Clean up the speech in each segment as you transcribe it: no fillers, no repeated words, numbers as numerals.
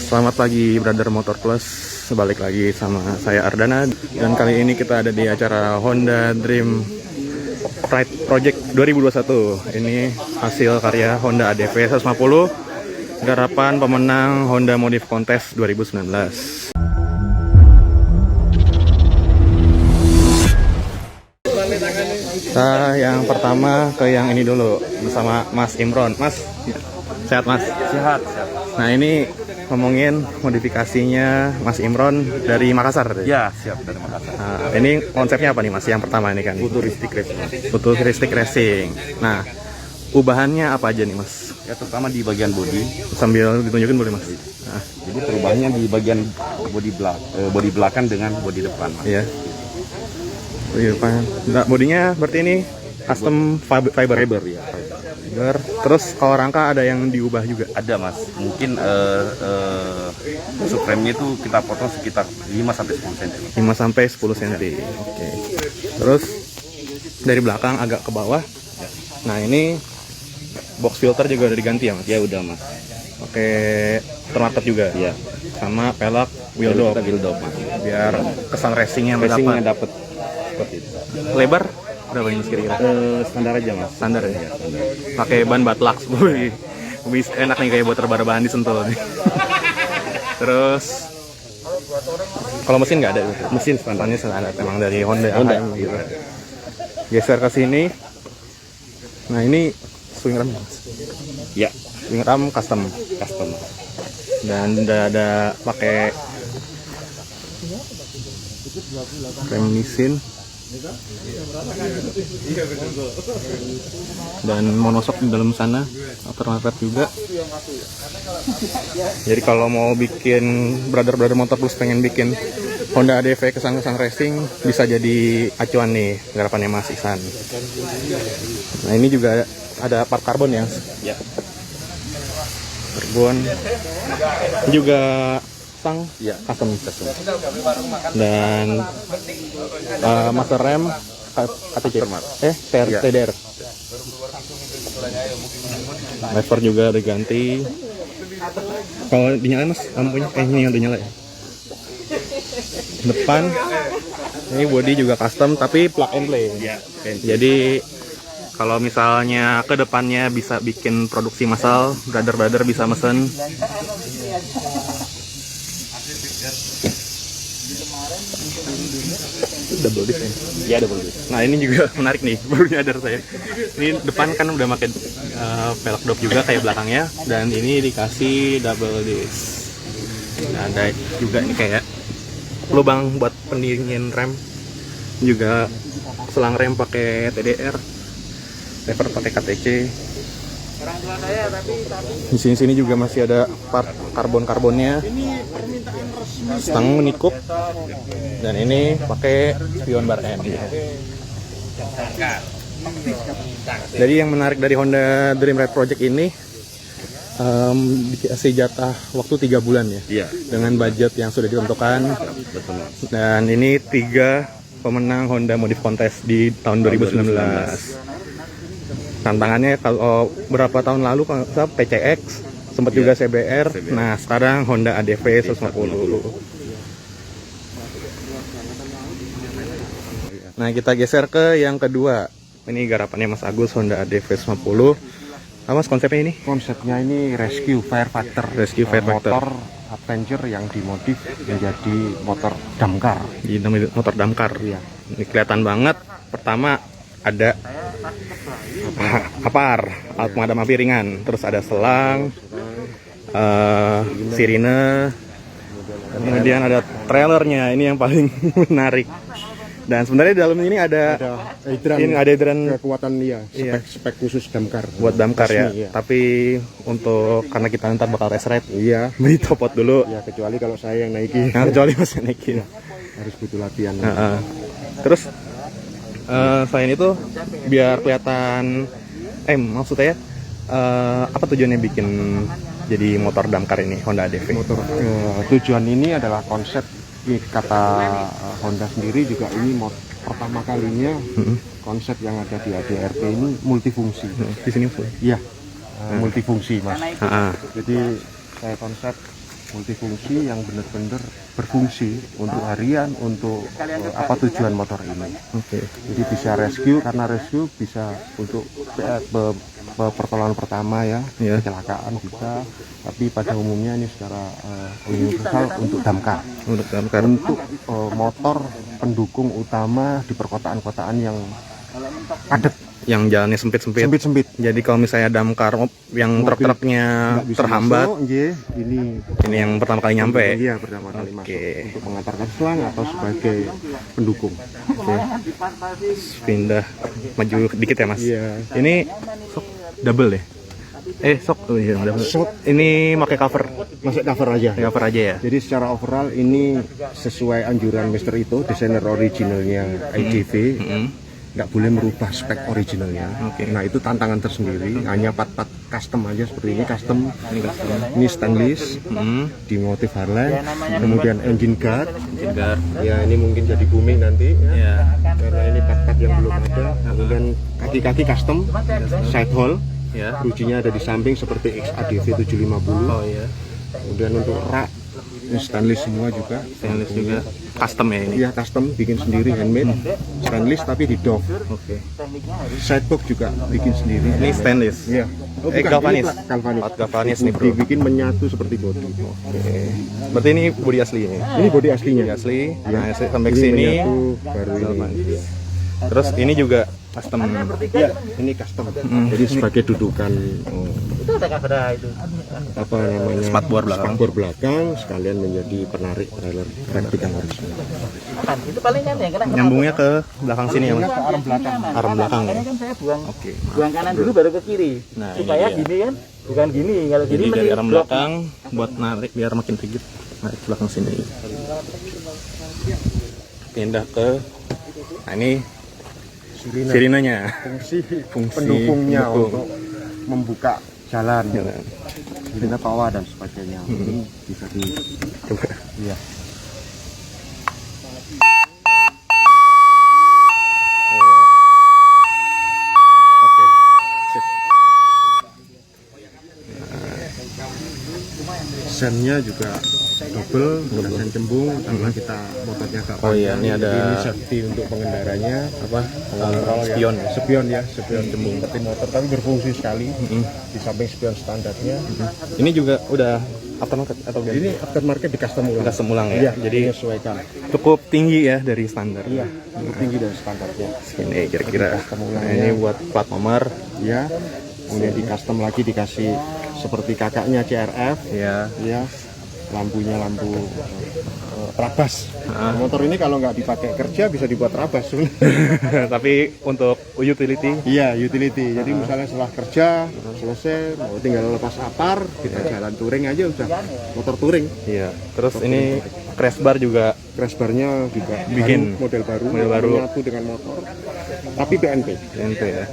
Selamat pagi Brother Motor Plus, balik lagi sama saya Ardana. Dan kali ini kita ada di acara Honda Dream Pride Project 2021. Ini hasil karya Honda ADV 150, garapan pemenang Honda Modif Contest 2019. Nah, yang pertama ke yang ini dulu bersama Mas Imron. Mas, sehat Mas? Sehat, sehat. Nah, ini ngomongin modifikasinya Mas Imron dari Makassar. Ya, siap dari Makassar. Nah, ini konsepnya apa nih Mas? Yang pertama ini kan Futuristic racing. Futuristic Racing. Nah, ubahannya apa aja nih Mas? Ya, terutama di bagian bodi. Sambil ditunjukin boleh Mas? Nah, Jadi perubahannya di bagian bodi belakang dengan bodi depan, Mas. iya. Nah, bodinya berarti ini custom fiber. Ya. Fiber. Terus kalau rangka ada yang diubah juga? Ada, Mas. Mungkin subframe-nya itu kita potong sekitar 5 sampai 10 cm. 5 sampai 10 cm. Oke. Terus dari belakang agak ke bawah. Nah, ini box filter juga udah diganti ya Mas? Ya udah, Mas. Oke, aftermarket juga. Iya. Sama pelek wheel dop. Wheel dop, Mas. Biar kesan racingnya Racingnya dapat. dapat seperti itu. Lebar berapa ini Mas kira-kira? Standar aja, Mas. Standar ya. Ya, standar. Pakai ban Batlux, boy. Bisa enak nih kayak buat rebahan disentuh nih. Terus kalau mesin nggak ada gitu. Mesin standar. Mesinnya standar emang dari Honda. Honda, AHM gitu. iya. Geser ke sini. Nah, ini swing ram. Ya, Swing ram custom. Dan udah ada pakai rem mesin dan monoshock di dalam sana, aftermarket juga. Jadi kalau mau bikin Brother Motor Plus pengen bikin Honda ADV kesan-kesan racing, bisa jadi acuan nih garapannya Mas Iksan. Nah, ini juga ada part karbon ya. ya. Karbon juga stang Ya, custom. Dan master rem KTC Ya. TDR. Lever juga diganti. Kalau dinyalain Mas lampunya, ini yang dinyala ya. Depan ini body juga custom tapi plug and play. Ya, Jadi kalau misalnya ke depannya bisa bikin produksi massal, brother bisa mesen. Double disc ya? Ya, double disc. Nah, ini juga menarik nih, baru nyadar saya. Ini depan kan udah pakai pelek dop juga kayak belakangnya, dan ini dikasih double disc. Nah, ada juga ini kayak lubang buat pendingin rem, juga selang rem pakai TDR, lever pakai KTC. Di sini juga masih ada part karbonnya. Stang menikup, dan ini pakai spion bar N. Jadi yang menarik dari Honda Dream Ride Project ini, dikasih jatah waktu 3 bulan ya, Iya. dengan budget yang sudah ditentukan. Betul. Dan ini 3 pemenang Honda Modif Contest di tahun 2019. Tantangannya kalau berapa tahun lalu PCX, sempat juga CBR. Nah, sekarang Honda ADV 150. Nah, kita geser ke yang kedua. Ini garapannya Mas Agus, Honda ADV 150. Apa Mas konsepnya ini? Konsepnya ini Rescue Firefighter. Rescue Firefighter. Motor adventure yang dimodif menjadi motor damkar. Ini namanya motor damkar. Iya. Ini kelihatan banget. Pertama ada alat pemadam api ringan, terus ada selang, sirine, kemudian ada trailernya. Ini yang paling menarik. Dan sebenarnya di dalam ini ada hidran Kekuatan dia, Iya. spek khusus damkar. buat damkar ya. Resmi, iya. Tapi untuk karena kita ntar bakal race ride, Iya. beli topot dulu. Ya, kecuali kalau saya yang naiki Nah, kecuali masih naikin. harus butuh latihan. Terus selain itu biar kelihatan, maksud saya apa tujuannya bikin jadi motor damkar ini Honda ADV? Motor tujuan ini adalah konsep, kata Honda sendiri juga ini pertama kalinya konsep yang ada di ADRT ini multifungsi. Di sini full. Iya, multifungsi Mas. Jadi saya konsep multifungsi yang benar-benar berfungsi untuk harian, untuk apa tujuan motor ini. Oke. Jadi bisa rescue, karena rescue bisa untuk pertolongan pertama ya, Iya. kecelakaan bisa, tapi pada umumnya ini secara universal untuk damkar. Untuk damkar. Untuk motor pendukung utama di perkotaan-kotaan yang padat, Yang jalannya sempit-sempit. sempit-sempit. Jadi kalau misalnya damkar yang Mobil truk-truknya Nggak bisa terhambat, masuk, nggih. Ini ini yang pertama kali nyampe. Iya, pertama kali Oke. masuk untuk mengantarkan selang atau sebagai pendukung. Pindah maju dikit ya Mas. Iya. Ini sok double ya. Sok oh iya double. Sok. Ini pakai cover. Masuk cover aja. Cover aja ya. Jadi secara overall ini sesuai anjuran Mr. Ito, desainer originalnya IDV. Nggak boleh merubah spek originalnya. Oke. Nah itu tantangan tersendiri. Hanya part-part custom aja seperti ini custom. Ini stainless di motif Harley. Kemudian engine guard. Jegar. Ya ini mungkin jadi booming nanti. Ya. Karena ini part-part yang belum ada. Kemudian kaki-kaki custom, side hole. Ya. Rujinya ada di samping seperti XADV 750. Oh iya. Kemudian untuk rak ini stainless semua juga. Stainless juga. Custom ya ini. Iya custom, bikin sendiri handmade. Stainless tapi di doff. Oke. Sidebox juga bikin sendiri. Ini stainless. Iya. Galvanis. Ini galvanis. Galvanis nih, bro. Dibikin menyatu seperti body. Oke. Berarti ini bodi asli ini. Ini body aslinya. Bodi asli. Nah, sampai ke Ini sini. menyatu baru ini. Terus ini juga custom. Iya, ini custom. Jadi sebagai dudukan apa namanya? Spakbor belakang. Spakbor belakang sekalian menjadi penarik trailer replika original. Itu paling kan ya, karena Nyambungnya ke belakang sini ya Mas. Ke arm belakang. Arm belakang ya. makanya kan saya buang Oke. buang kanan dulu baru ke kiri. Nah, ini supaya dia. gini kan, bukan gini. Kalau Jadi gini dari arm blok. belakang buat narik biar makin rigid. Narik ke belakang sini. Pindah ke. Nah ini sirinanya. Fungsi pendukungnya pendukung. untuk membuka jalan. Jalan. Kita tawa dan sebagainya. Ini bisa di Coba. iya. Oke. Sip. Sennya juga double, bukan sen cembung karena kita motornya agak Oh iya, ini panjang. ada- Jadi ini safety untuk pengendaranya apa pengontrol spion. spion cembung seperti motor tapi berfungsi sekali di samping spion standarnya. Ini juga udah aftermarket atau gimana? Ini aftermarket di custom ulang. Custom ulang ya. Iya, Jadi menyesuaikan. cukup tinggi ya dari standar. Iya, lebih tinggi dari standarnya. Ini kira-kira. Custom Nah, ulangnya. ini buat plat nomor. Iya. Kemudian di custom lagi dikasih seperti kakaknya CRF. Ya. Ya, lampunya lampu trabas. Motor ini kalau nggak dipakai kerja bisa dibuat trabas. Tapi untuk utility. Iya, utility. Jadi misalnya setelah kerja selesai, mau tinggal lepas apar, kita jalan touring aja udah motor touring. Iya. Terus ini crash bar juga. Crash barnya juga Bikin model baru, menyatu dengan motor. Tapi PNP. NP ya.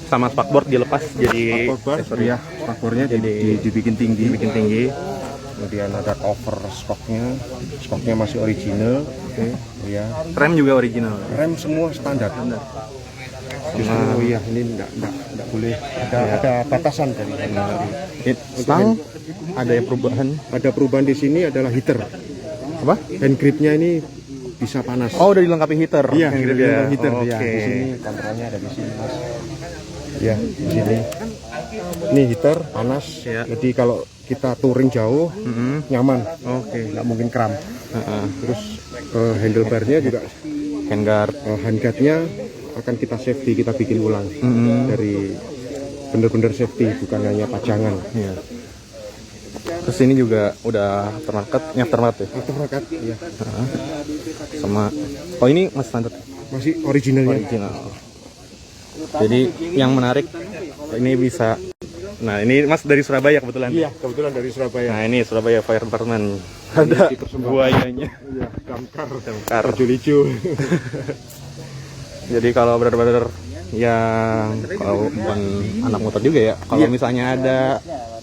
Sama spakboard dilepas jadi Spakbor, accessory. ya, spakbornya Jadi- dibikin tinggi. Bikin tinggi. Kemudian ada cover skoknya masih original. Oke, ya. Rem juga original. Rem semua standar. Justru iya ini enggak boleh ada batasan dari Stang ada yang perubahan. ada perubahan di sini adalah heater. Apa? Hand gripnya ini bisa panas. Oh, udah dilengkapi heater. iya, Yang hand gitu gripnya ya. heater Oke. ya. Di sini kontrolnya ada di sini, Mas. Ya, di sini. Ini heater panas. Ya. Jadi kalau kita touring jauh nyaman. Oke. Nggak mungkin kram. Heeh. Terus handlebarnya juga Handguard. handguardnya akan kita safety, kita bikin ulang dari bener-bener safety, bukan hanya pajangan. Iya. Terus ini juga udah aftermarket ya. Aftermarket, ya. Sama oh ini masih standar Masih originalnya. original. Jadi yang menarik ini bisa. Nah, ini Mas dari Surabaya kebetulan. Iya, kebetulan dari Surabaya. Nah, ini Surabaya Fire Department. Ada buayanya. Iya, damkar Damkar. licu. Jadi kalau benar-benar yang kalau bukan anak motor juga ya, kalau misalnya ada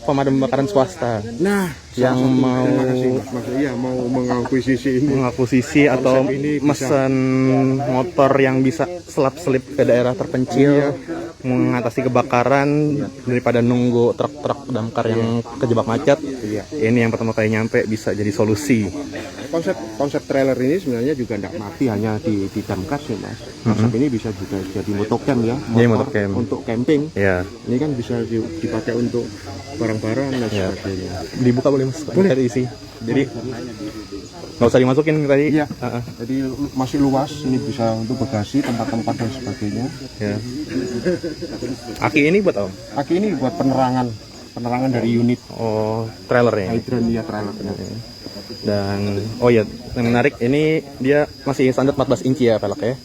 pemadam kebakaran swasta Nah, yang mau terima kasih Mas. Iya, mau mengakuisisi ini. mengakuisisi atau ini bisa. mesen motor yang bisa selap-selip ke daerah terpencil, mengatasi kebakaran daripada nunggu truk-truk damkar yang kejebak macet. Ini yang pertama kali nyampe bisa jadi solusi. Konsep trailer ini sebenarnya juga tidak mati hanya di damkar sih mas. Konsep ini bisa juga jadi motocamp ya, Jadi motocamp. untuk camping. Ya, Ini kan bisa dipakai untuk barang-barang dan sebagainya. dibuka boleh mas? Boleh. Isi. Jadi nggak usah dimasukin tadi. Iya. Jadi masih luas. Ini bisa untuk bagasi, tempat-tempat dan sebagainya. Ya. Aki ini buat apa? Aki ini buat penerangan dari unit Oh, trailernya. hidran ya trailernya. Dan oh ya, yang menarik ini dia masih standar 14 inci ya peleknya.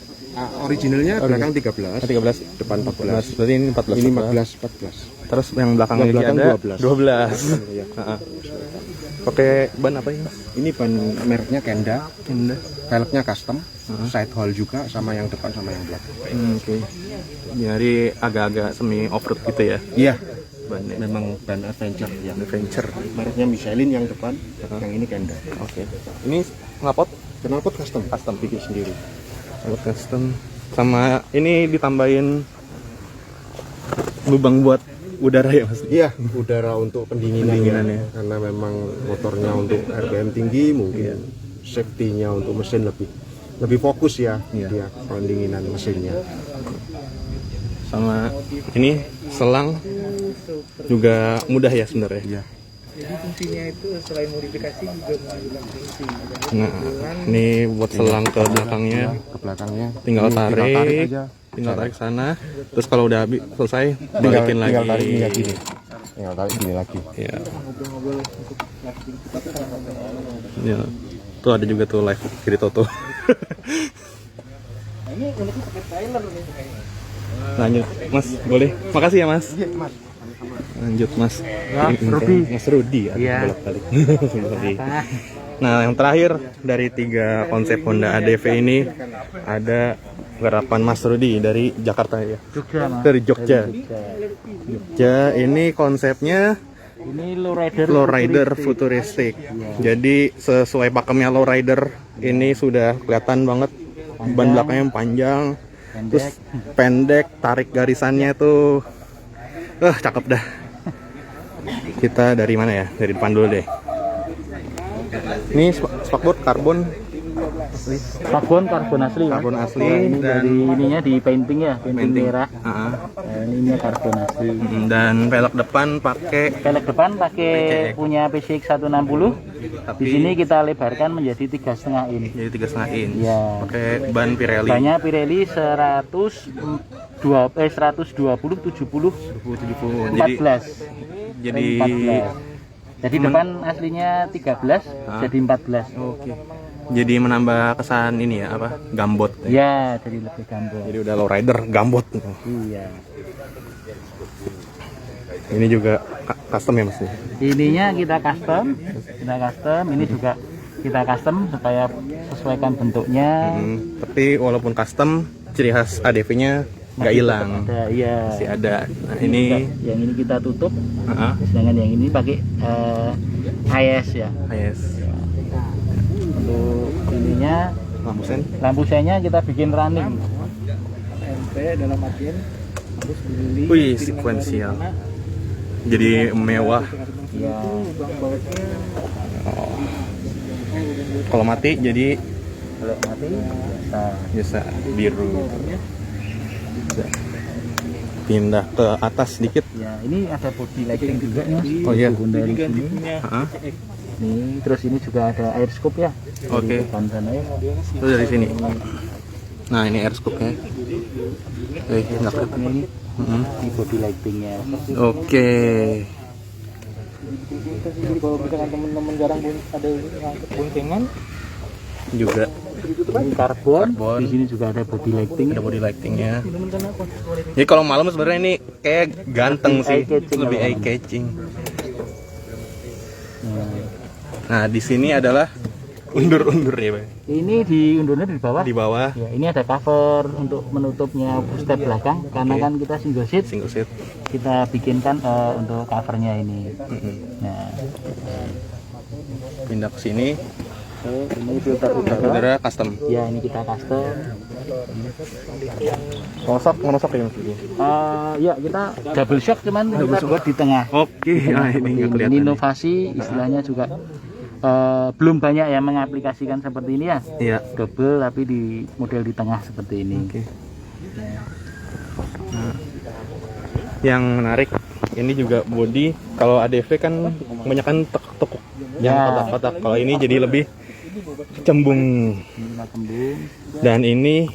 Originalnya belakang 13, 13, depan 14. berarti ini 14. Ini 14. Terus yang belakangnya Yang belakang ada 12. Iya. Pakai ban apa ini? Mas? Ini ban mereknya Kenda. Kenda. Velgnya custom, side hall juga sama yang depan sama yang belakang. Oke. Jadi agak-agak semi off road gitu ya. Iya, Bannya. memang ban adventure ya. Adventure. Mereknya Michelin yang depan, yang ini Kenda. Oke. Ini knalpot Knalpot custom, custom. bikin sendiri. Knalpot custom. Sama ini ditambahin lubang buat udara ya mas? Iya, udara untuk pendinginan Pendinginannya. ya. Karena memang motornya untuk RPM tinggi, mungkin safety-nya untuk mesin lebih fokus ya dia pendinginan mesinnya. Sama ini selang juga mudah ya sebenarnya. Iya. Jadi fungsinya itu selain modifikasi juga mengambil fungsi. Nah, ini buat selang ke belakangnya. Ke belakangnya. Tinggal Ini tarik, aja. tinggal tarik sana. Terus kalau udah selesai, Tinggal balikin lagi. tarik ini lagi nih. Tinggal tarik ini lagi. Ya. Ya. Tuh ada juga tuh live kiri Toto. Ini uniknya pakai trailer nih kayaknya. Lanjut, Mas, boleh? Makasih ya, Mas. Iya, Mas. Lanjut, Mas. Ya, Rudi. Mas Rudi. Iya. Bolak-balik. Rudi. Nah, yang terakhir dari 3 konsep Honda ADV ini ada garapan Mas Rudi dari Jakarta ya. Jogja, Mas. Dari Jogja. Jogja ini konsepnya Ini lowrider. lowrider futuristik. Jadi sesuai pakemnya lowrider ini sudah kelihatan banget ban belakangnya panjang, terus pendek, tarik garisannya tuh, cakep dah. Kita dari mana ya? Dari depan dulu deh. Ini spakboard karbon Karbon asli. Mas. Karbon asli Nah, ini dan- dari ininya di painting ya, painting merah. Ah, Nah, ini karbon asli. dan velg depan pakai Velg depan pakai punya PCX 160. Di sini kita lebarkan menjadi 3,5 in. jadi 3,5 inch. Iya. Pakai ban Pirelli. Banyak Pirelli 120 70 70. 14. Jadi 14. Jadi depan aslinya 13 jadi 14. oke. Jadi menambah kesan ini ya apa? Gambot. Ya, jadi lebih gampang. Jadi udah lowrider gambot. Iya. Ini juga custom ya Mas? Ininya kita custom. Ini juga kita custom supaya sesuaikan bentuknya. Tapi walaupun custom, ciri khas ADV-nya nggak hilang. Ada, iya. Masih ada. Nah, ini Yang ini kita tutup, heeh. sedangkan yang ini pakai AS ya. Yes. Untuk ininya Lampu sen. lampu senya kita bikin running. MP dalam artian harus beli. Wih, sequential. Jadi mewah. Ya. Kalau mati jadi Kalau mati biasa. biasa biru. Pindah ke atas sedikit. Ya, ini ada body lighting juga nih, Mas. Oh, iya. Honda dari sini. Heeh. Nih, terus ini juga ada air scoop ya. Dari Oke. depan sana ya. Itu dari sini. Nah, ini air scoop-nya. Enak. Ini di body lightingnya. Oke. Jadi kalau misalkan teman-teman jarang ada ngangkut boncengan, Juga ini karbon. Karbon. Di sini juga ada body lighting. ada body lightingnya. Jadi kalau malam sebenarnya ini kayak ganteng sih, Eye-catching lebih kalau eye catching. Nah, di sini adalah undur-undur ya, Pak. Ini diundurnya di bawah. Di bawah Ya, ini ada cover untuk menutupnya step belakang karena kan kita single seat. single seat. Kita bikinkan untuk covernya ini. Nah, Pindah ke sini. Ini filter udara. Udara custom. Ya, ini kita custom. Ngerosok ya Mas? Ya, kita double shock cuman kita buat di tengah. Oke, ini nggak Ini kelihatan. inovasi, istilahnya juga belum banyak yang mengaplikasikan seperti ini ya. Iya. Double tapi di model di tengah seperti ini. Oke. Nah, yang menarik ini juga body. Kalau ADV kan kebanyakan tekuk-tekuk, yang Ya. kotak-kotak. Kalau ini jadi lebih cembung. Ini kembung. Dan ini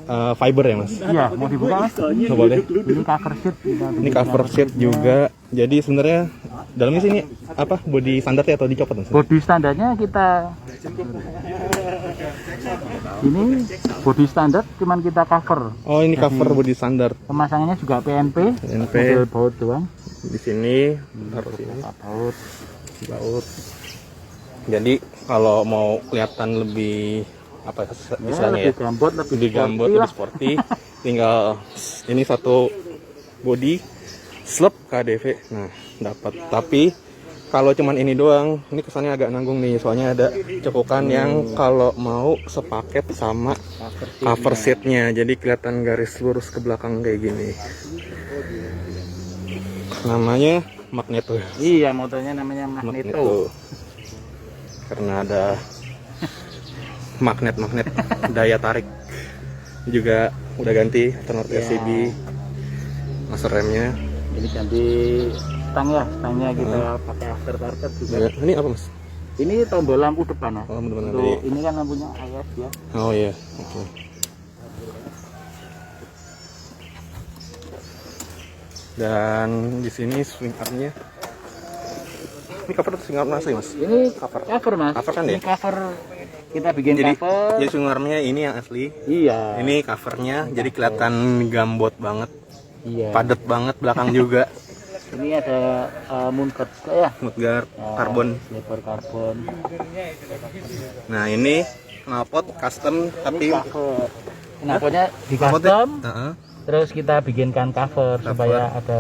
fiber ya Mas? Iya, mau dibuka Mas? Nggak boleh. Ini cover sheet. Ini cover sheet juga. Jadi sebenarnya dalamnya sini apa body standar ya atau dicopot Mas? Body standarnya kita ini body standar cuman kita cover. Oh ini cover body standar. Pemasangannya juga PNP, PNP. model baut doang. Di sini taruh sini. Baut. Jadi kalau mau kelihatan lebih apa istilahnya ya? Lebih gambot, Lebih gambot, lebih sporty. Tinggal ini satu body slep KDV. Nah, dapat. Tapi kalau cuman ini doang, ini kesannya agak nanggung nih. Soalnya ada cekokan yang kalau mau sepaket sama cover seatnya. Jadi kelihatan garis lurus ke belakang kayak gini. Namanya Magneto. Iya, motornya namanya Magneto. Karena ada magnet-magnet daya tarik. Juga udah ganti alternatif LCD, master remnya. Ini ganti stangnya kita pakai aftermarket juga. Ya, ini apa Mas? Ini tombol lampu depan ya. Oh, bener-bener Untuk tadi. ini kan lampunya AF ya. Oh iya, oke. Dan di sini swing armnya. Ini cover atau swing arm asli Mas? Ini Cover. Mas. Cover kan Ini ya? cover kita bikin Jadi cover. swing armnya ini yang asli. Iya. Ini covernya jadi kelihatan gambot banget, Iya. padat banget belakang juga. Ini ada moonguard juga ya. Mudguard karbon. Lebar karbon. Nah ini knalpot custom tapi Cover. Knalpotnya di knalpotnya- custom. Heeh. Terus kita bikinkan cover supaya ada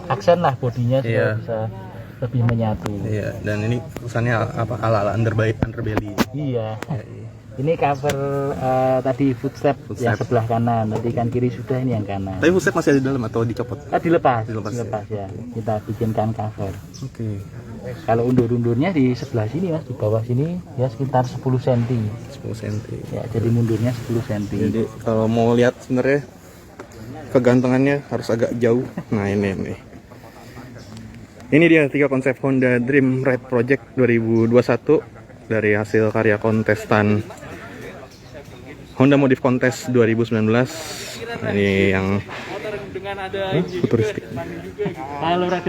aksen lah bodinya supaya Iya. bisa lebih menyatu. Iya, dan ini tulisannya apa ala-ala underbelly. Iya. Ya, iya. Ini cover tadi footstep yang Footstep. sebelah kanan. Tadi kan kiri sudah, ini yang kanan. Tapi footstep masih ada di dalam atau dicopot? Dilepas. Dilepas Ya. Kita bikinkan cover. Oke. Kalau undur-undurnya di sebelah sini Mas, di bawah sini ya sekitar 10 cm. 10 cm. Ya, jadi mundurnya 10 cm. Jadi kalau mau lihat sebenarnya kegantengannya harus agak jauh. Nah ini. Ini dia 3 konsep Honda Dream Ride Project 2021 dari hasil karya kontestan Honda Modif Contest 2019. Ini yang futuristik,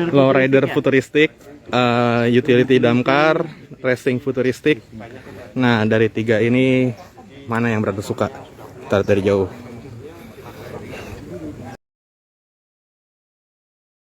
lowrider futuristik, utility dump car, racing futuristik. Nah dari 3 ini mana yang berarti suka? Kita lihat dari jauh.